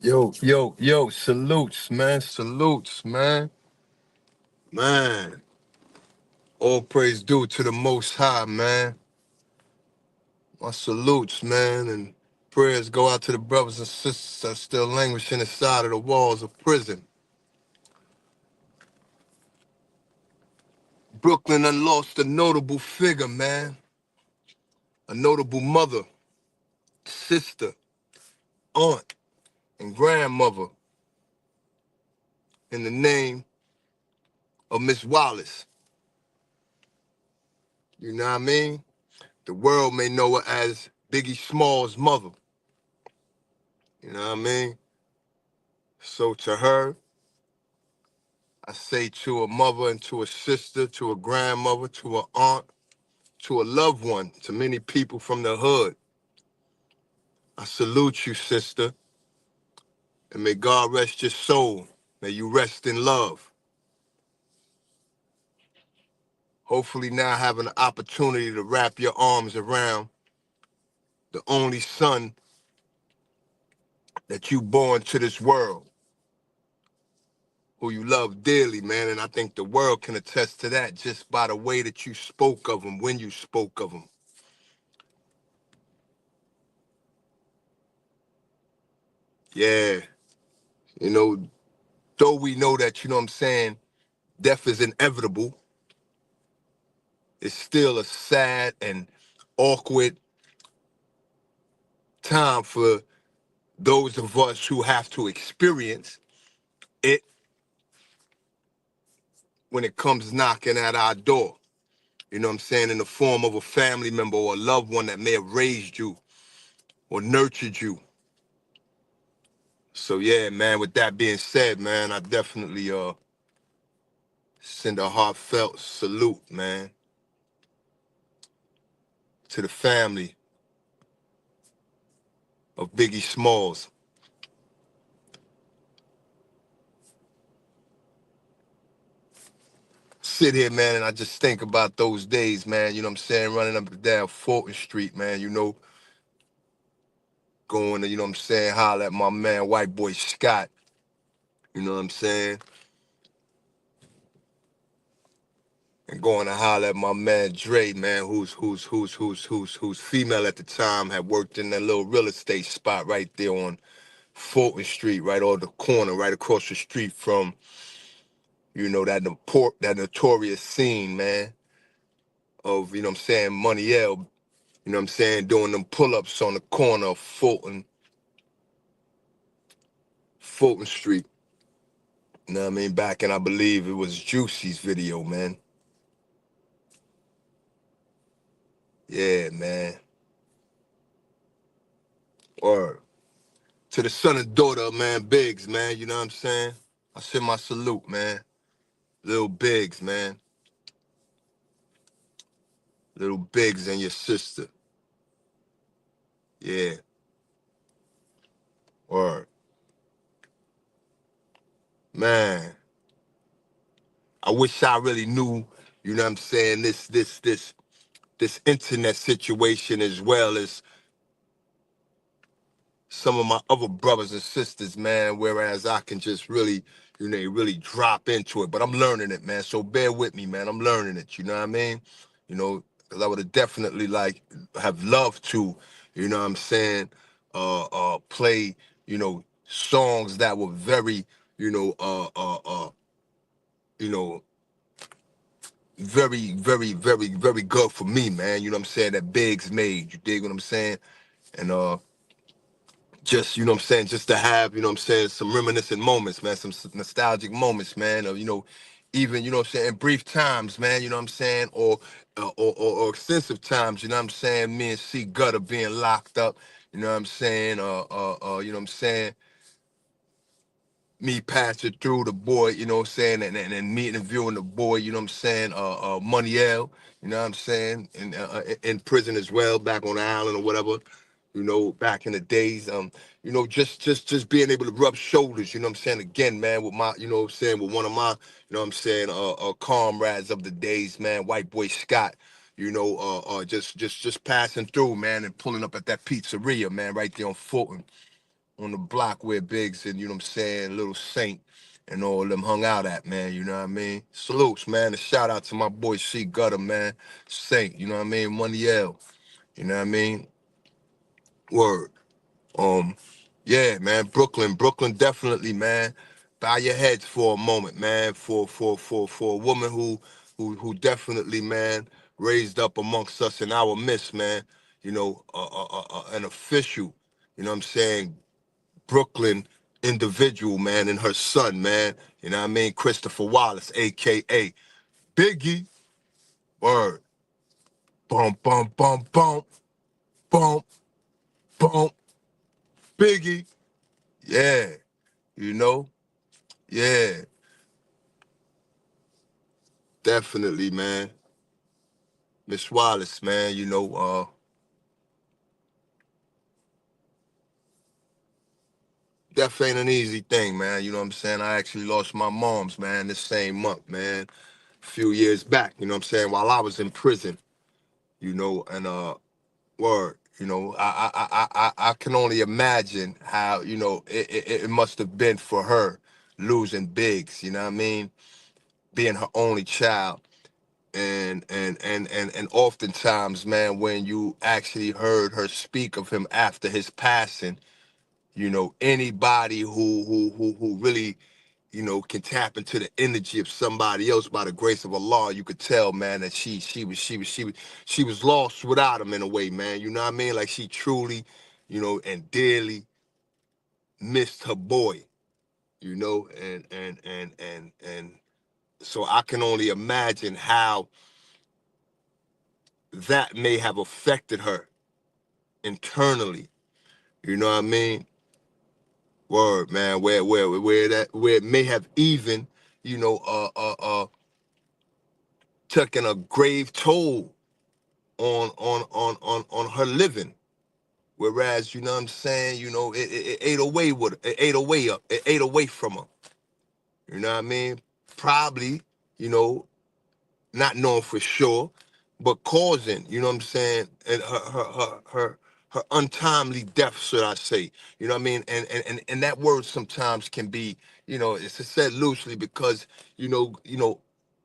Yo, salutes, man, salutes, man. Man, all praise due to the Most High, man. My salutes, man, and prayers go out to the brothers and sisters that are still languishing inside of the walls of prison. Brooklyn done lost a notable figure, man. A notable mother, sister, aunt, and grandmother in the name of Miss Wallace. You know what I mean? The world may know her as Biggie Small's mother. You know what I mean? So to her, I say to a mother and to a sister, to a grandmother, to an aunt, to a loved one, to many people from the hood, I salute you, sister, and may God rest your soul. May you rest in love. Hopefully now having an opportunity to wrap your arms around the only son that you born to this world, who you love dearly, man. And I think the world can attest to that just by the way that you spoke of him, when you spoke of him. Yeah, you know, though we know that, you know what I'm saying, death is inevitable, it's still a sad and awkward time for those of us who have to experience it when it comes knocking at our door. You know what I'm saying? In the form of a family member or a loved one that may have raised you or nurtured you. So yeah, man, with that being said, man, I definitely send a heartfelt salute, man, to the family of Biggie Smalls. Sit here, man, and I just think about those days, man, you know what I'm saying, running up and down Fulton Street, man, you know, going to, you know what I'm saying, holler at my man, white boy Scott, you know what I'm saying, and going to holler at my man Dre, man, who's female at the time, had worked in that little real estate spot right there on Fulton Street, right on the corner, right across the street from, you know, that notorious scene, man, of, you know what I'm saying, Money L, you know what I'm saying, doing them pull-ups on the corner of Fulton Street. You know what I mean? Back in, I believe it was Juicy's video, man. Yeah, man. Or to the son and daughter of man Biggs, man, you know what I'm saying? I send my salute, man. Little Biggs, man. Little Biggs and your sister. Yeah. Or man, I wish I really knew, you know what I'm saying, this internet situation as well as some of my other brothers and sisters, man, whereas I can just really, you know, really drop into it. But I'm learning it, man. So bear with me, man. I'm learning it, you know what I mean? You know, because I would have definitely have loved to, you know what I'm saying, play, you know, songs that were very, you know, you know, very good for me, man. You know what I'm saying? That Biggs made. You dig what I'm saying? And just, you know what I'm saying, just to have, you know what I'm saying, some reminiscent moments, man, some nostalgic moments, man, of, you know, even, you know what I'm saying, brief times, man, you know what I'm saying, or extensive times, you know what I'm saying, me and C Gutter being locked up, you know what I'm saying, you know what I'm saying, me passing through the boy, you know what I'm saying, and me interviewing the boy, you know what I'm saying, Money L, you know what I'm saying, in prison as well, back on the island or whatever, you know, back in the days, you know, just being able to rub shoulders, you know what I'm saying, again, man, with my, you know what I'm saying, with one of my, you know what I'm saying, comrades of the days, man, white boy Scott, you know, just passing through, man, and pulling up at that pizzeria, man, right there on Fulton, on the block where Biggs and, you know what I'm saying, Little Saint and all of them hung out at, man, you know what I mean? Salutes, man. A shout out to my boy C Gutter, man. Saint, you know what I mean? Money L, you know what I mean? Word. Um, yeah, man, Brooklyn definitely, man. Bow your heads for a moment, man, for a woman who definitely, man, raised up amongst us in our midst, man. You know, an official, you know what I'm saying, Brooklyn individual, man, and her son, man. You know what I mean? Christopher Wallace, aka Biggie. Word. Bump, bump, bump, bump, bump, bump. Biggie. Yeah. You know? Yeah. Definitely, man. Miss Wallace, man, you know, death ain't an easy thing, man. You know what I'm saying? I actually lost my mom's, man, this same month, man. A few years back, you know what I'm saying, while I was in prison, you know, and word, you know, I can only imagine how, you know, it must have been for her losing Biggs, you know what I mean? Being her only child. And oftentimes, man, when you actually heard her speak of him after his passing, you know, anybody who really, you know, can tap into the energy of somebody else by the grace of Allah, you could tell, man, that she was lost without him in a way, man. You know what I mean? Like she truly, you know, and dearly missed her boy, you know, and so I can only imagine how that may have affected her internally. You know what I mean? Word, man. Where it may have even, you know, taken a grave toll on her living. Whereas, you know what I'm saying, you know, it ate away with her. It ate away up. It ate away from her. You know what I mean? Probably, you know, not knowing for sure, but causing, you know what I'm saying, and her untimely death, should I say. You know what I mean? And that word sometimes can be, you know, it's said loosely because, you know,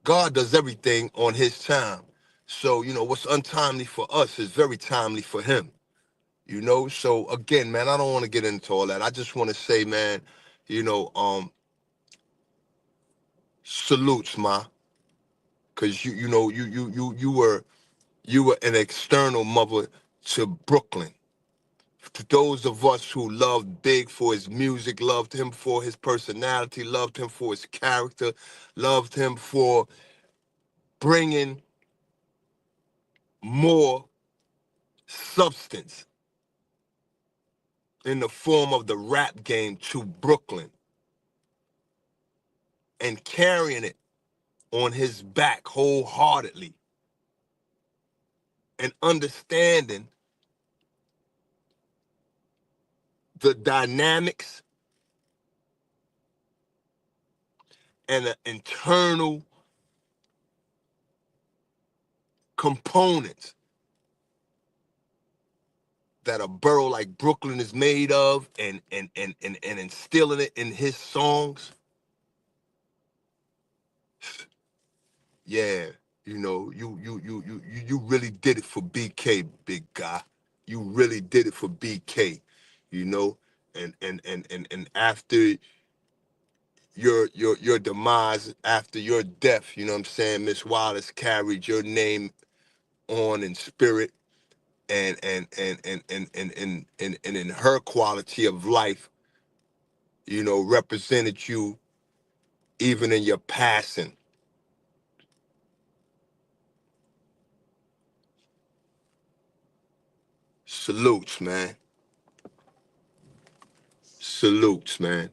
God does everything on his time. So, you know, what's untimely for us is very timely for him. You know, so again, man, I don't want to get into all that. I just want to say, man, you know, salutes, ma, because you were an external mother to Brooklyn. To those of us who loved Big for his music, loved him for his personality, loved him for his character, loved him for bringing more substance in the form of the rap game to Brooklyn and carrying it on his back wholeheartedly and understanding the dynamics and the internal components that a borough like Brooklyn is made of and instilling it in his songs, yeah, you know, you really did it for BK, big guy. You really did it for BK, you know, and after your demise, after your death, you know what I'm saying, Miss Wallace carried your name on in spirit and in her quality of life, you know, represented you even in your passing. Salutes, man. Salutes, man.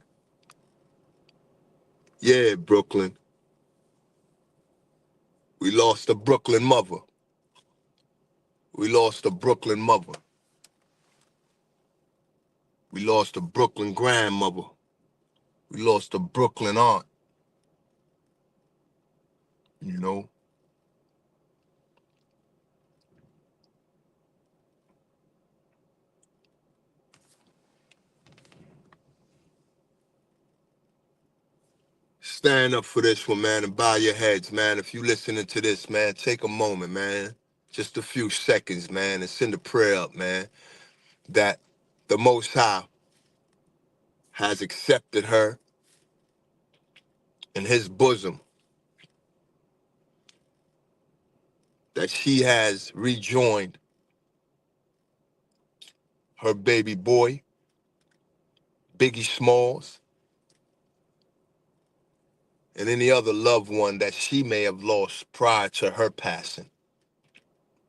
Yeah, Brooklyn. We lost a Brooklyn mother. We lost a Brooklyn mother. We lost a Brooklyn grandmother. We lost a Brooklyn aunt, you know. stand up for this one, man, and bow your heads, man. If you listening to this, man, take a moment, man. Just a few seconds, man, and send a prayer up, man, that the Most High has accepted her in his bosom, that she has rejoined her baby boy, Biggie Smalls, and any other loved one that she may have lost prior to her passing.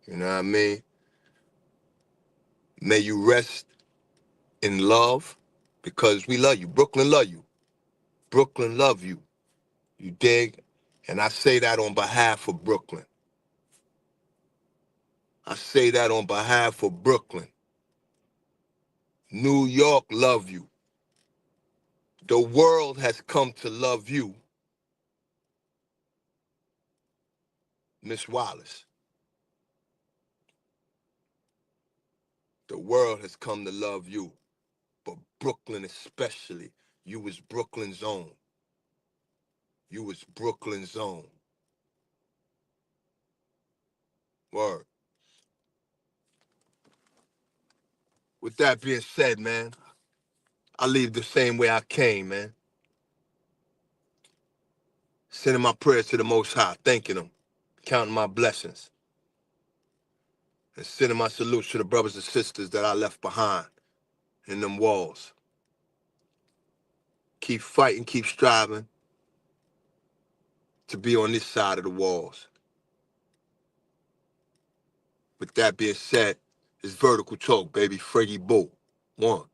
You know what I mean? May you rest in love, because we love you. Brooklyn love you. Brooklyn love you. You dig? And I say that on behalf of Brooklyn. I say that on behalf of Brooklyn. New York love you. The world has come to love you, Miss Wallace. The world has come to love you, but Brooklyn especially. You was Brooklyn's own. You was Brooklyn's own. Word. With that being said, man, I leave the same way I came, man. Sending my prayers to the Most High, thanking him, counting my blessings, and sending my salutes to the brothers and sisters that I left behind in them walls. Keep fighting, keep striving to be on this side of the walls. With that being said, it's Vertical Talk, baby. Freddie Boo. One.